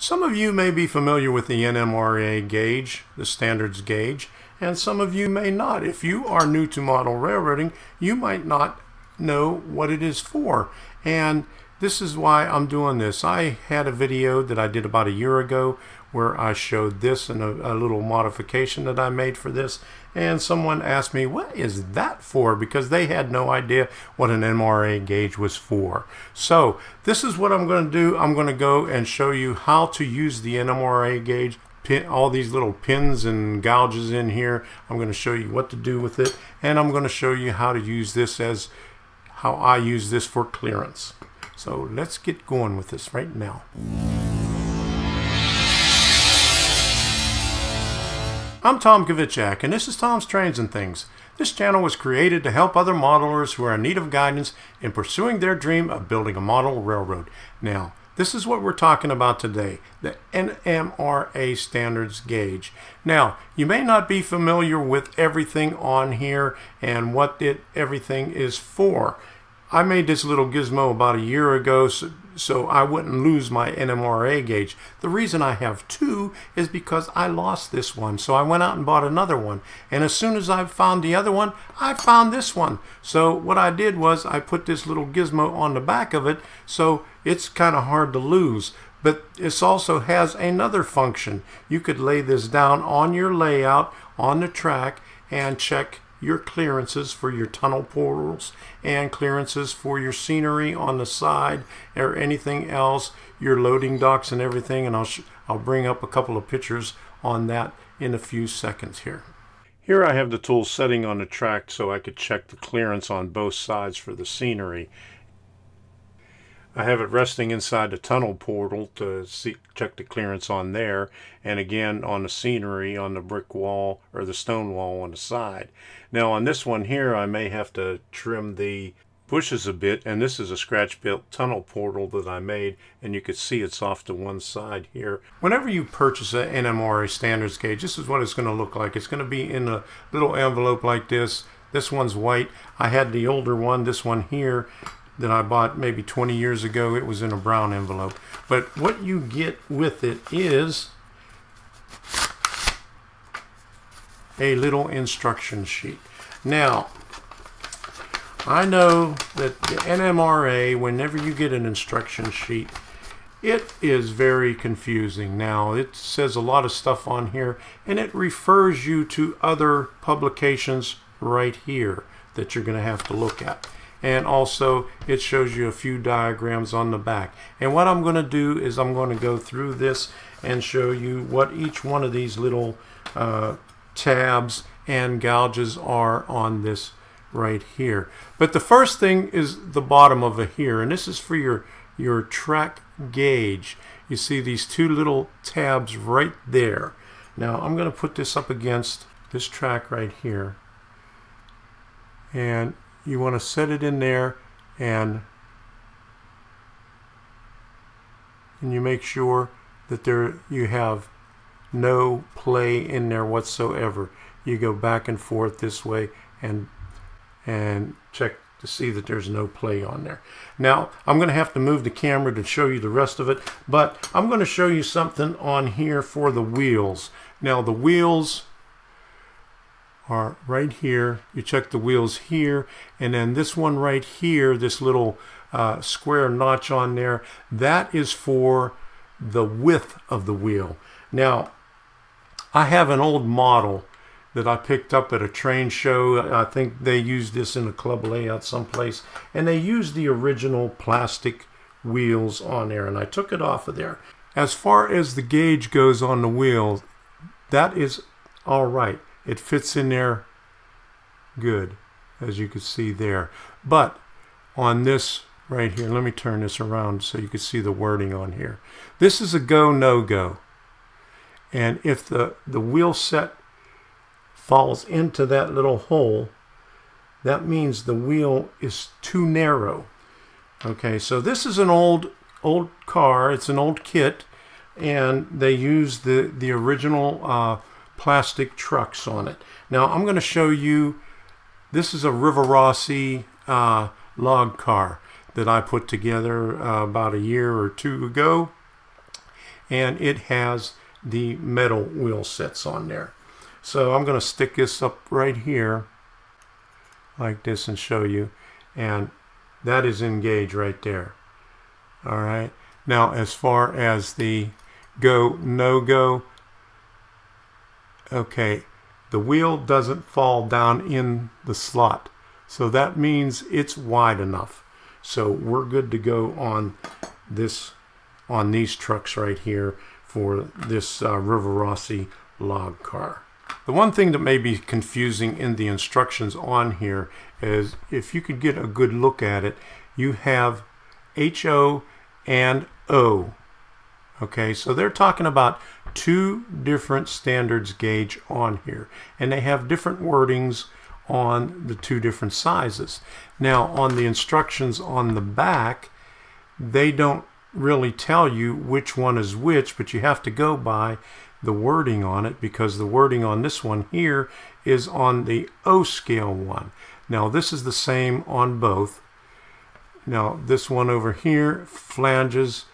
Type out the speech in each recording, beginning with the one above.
Some of you may be familiar with the NMRA gauge, the standards gauge, and some of you may not. If you are new to model railroading, you might not know what it is for. And this is why I'm doing this. I had a video that I did about a year ago where I showed this and a little modification that I made for this, and someone asked me, what is that for? Because they had no idea what an NMRA gauge was for. So this is what I'm going to do. I'm going to go and show you how to use the NMRA gauge. All these little pins and gouges in here. I'm going to show you what to do with it, and I'm going to show you how to use this as how I use this for clearance. So let's get going with this right now. I'm Tom Kvichak, and this is Tom's Trains and Things. This channel was created to help other modelers who are in need of guidance in pursuing their dream of building a model railroad. Now, this is what we're talking about today, the NMRA Standards Gauge. Now, you may not be familiar with everything on here and what everything is for. I made this little gizmo about a year ago so I wouldn't lose my NMRA gauge. The reason I have two is because I lost this one, so I went out and bought another one. And as soon as I found the other one, I found this one. So what I did was I put this little gizmo on the back of it, so it's kind of hard to lose. But this also has another function. You could lay this down on your layout on the track and check your clearances for your tunnel portals and clearances for your scenery on the side or anything else, your loading docks and everything, and I'll bring up a couple of pictures on that in a few seconds here. Here I have the tool setting on the track so I could check the clearance on both sides for the scenery. I have it resting inside the tunnel portal to check the clearance on there, and again on the scenery on the brick wall or the stone wall on the side. Now on this one here I may have to trim the bushes a bit, and this is a scratch-built tunnel portal that I made, and you can see it's off to one side here. Whenever you purchase an NMRA Standards Gauge, this is what it's going to look like. It's going to be in a little envelope like this. This one's white. I had the older one, this one here, that I bought maybe 20 years ago. It was in a brown envelope. But what you get with it is a little instruction sheet. Now, I know that the NMRA, whenever you get an instruction sheet, it is very confusing. Now, it says a lot of stuff on here, and it refers you to other publications right here that you're going to have to look at. And also it shows you a few diagrams on the back. And what I'm going to do is I'm going to go through this and show you what each one of these little tabs and gouges are on this right here. But the first thing is the bottom of it here, and this is for your track gauge. You see these two little tabs right there. Now I'm going to put this up against this track right here, and you want to set it in there, and you make sure that you have no play in there whatsoever. You go back and forth this way and check to see that there's no play on there. Now I'm going to have to move the camera to show you the rest of it, but I'm going to show you something on here for the wheels. Now the wheels are right here. You check the wheels here, and then this one right here, this little square notch on there, that is for the width of the wheel. Now I have an old model that I picked up at a train show. I think they used this in a club layout someplace, and they used the original plastic wheels on there, and I took it off of there. As far as the gauge goes on the wheel, that is all right. It fits in there good, as you can see there. But on this right here, let me turn this around so you can see the wording on here. This is a go, no go. And if the wheel set falls into that little hole, that means the wheel is too narrow. Okay, so this is an old car. It's an old kit, and they use the original plastic trucks on it. Now I'm going to show you, this is a River Rossi log car that I put together about a year or two ago, and it has the metal wheel sets on there. So I'm going to stick this up right here like this and show you, and that is in gauge right there. Alright, now as far as the go, no go, okay, the wheel doesn't fall down in the slot, so that means it's wide enough. So we're good to go on this, on these trucks right here for this River Rossi log car. The one thing that may be confusing in the instructions on here is, if you could get a good look at it, you have HO and O. Okay, so they're talking about two different standards gauge on here, and they have different wordings on the two different sizes. Now on the instructions on the back, they don't really tell you which one is which, but you have to go by the wording on it, because the wording on this one here is on the O scale one. Now this is the same on both. Now this one over here, flanges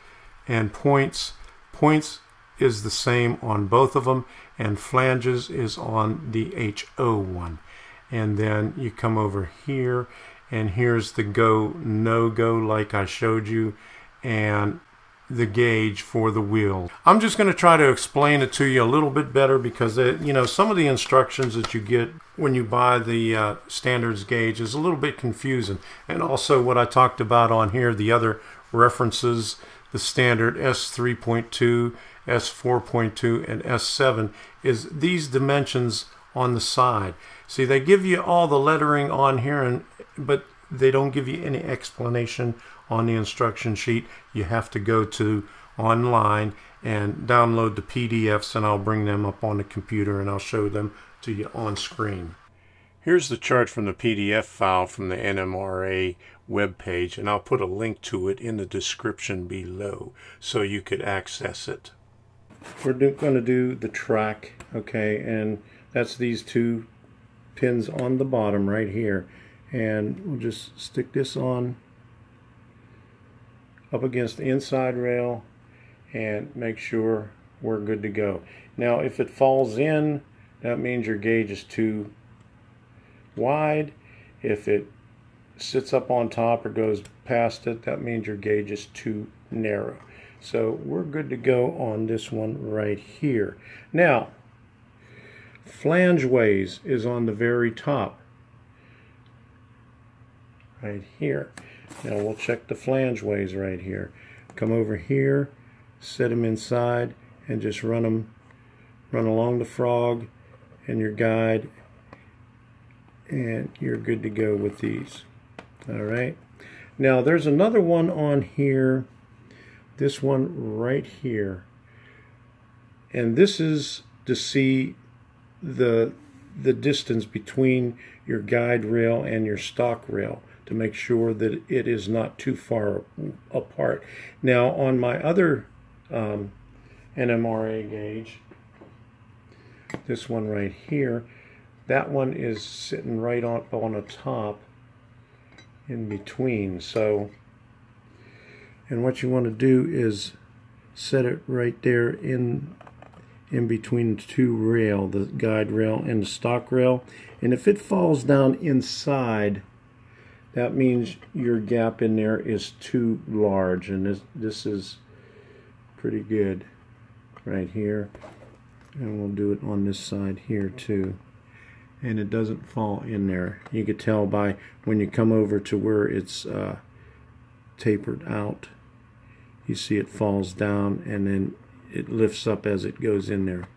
and points. Points is the same on both of them, and flanges is on the HO one. And then you come over here, and here's the go, no go like I showed you, and the gauge for the wheel. I'm just going to try to explain it to you a little bit better, because you know, some of the instructions that you get when you buy the standards gauge is a little bit confusing. And also what I talked about on here, the other references, the standard S3.2, S4.2, and S7, is these dimensions on the side. See, they give you all the lettering on here, but they don't give you any explanation on the instruction sheet. You have to go to online and download the PDFs, and I'll bring them up on the computer and I'll show them to you on screen. Here's the chart from the PDF file from the NMRA webpage, and I'll put a link to it in the description below so you could access it. We're going to do the track, okay, and that's these two pins on the bottom right here, and we'll just stick this on up against the inside rail and make sure we're good to go. Now if it falls in, that means your gauge is too wide. If it sits up on top or goes past it, that means your gauge is too narrow. So we're good to go on this one right here. Now flange ways is on the very top right here. Now we'll check the flange ways right here. Come over here, set them inside, and just run along the frog and your guide, and you're good to go with these. Alright, now there's another one on here, this one right here, and this is to see the distance between your guide rail and your stock rail, to make sure that it is not too far apart. Now on my other NMRA gauge, this one right here, that one is sitting right on the top in between. So, and what you want to do is set it right there in between the two rail, the guide rail and the stock rail. And if it falls down inside, that means your gap in there is too large, and this is pretty good right here. And we'll do it on this side here too. And it doesn't fall in there. You could tell by when you come over to where it's tapered out. You see it falls down and then it lifts up as it goes in there.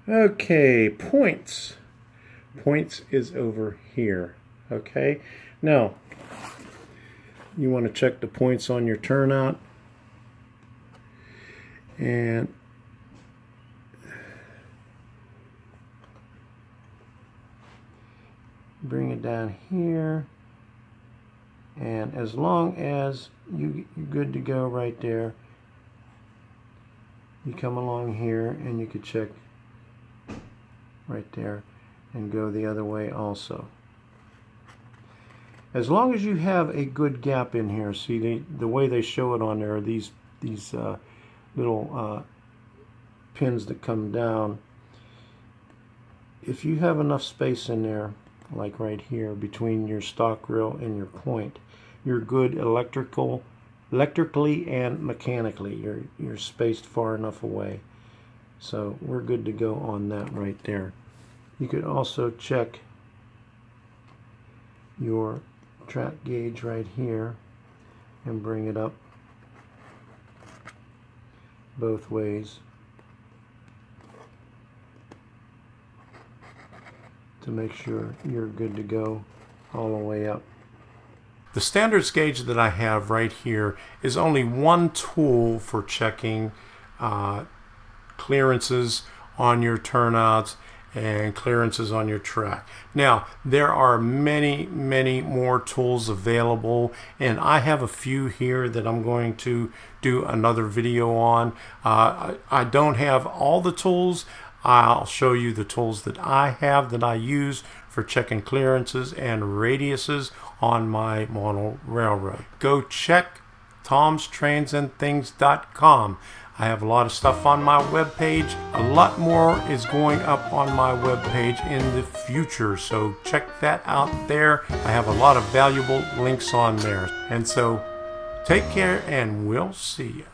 Okay, points. Points is over here. Okay, now you want to check the points on your turnout, and bring it down here, and as long as you're good to go right there, you come along here and you could check right there and go the other way also. As long as you have a good gap in here, see the way they show it on there are these little pins that come down. If you have enough space in there, like right here between your stock grill and your point, you're good electrically and mechanically. You're spaced far enough away. So we're good to go on that right there. You could also check your track gauge right here and bring it up both ways to make sure you're good to go all the way up. The standards gauge that I have right here is only one tool for checking clearances on your turnouts and clearances on your track. Now, there are many more tools available, and I have a few here that I'm going to do another video on. I don't have all the tools. I'll show you the tools that I have that I use for checking clearances and radiuses on my model railroad. Go check tomstrainsandthings.com. I have a lot of stuff on my webpage. A lot more is going up on my webpage in the future, so check that out there. I have a lot of valuable links on there. And so take care, and we'll see you.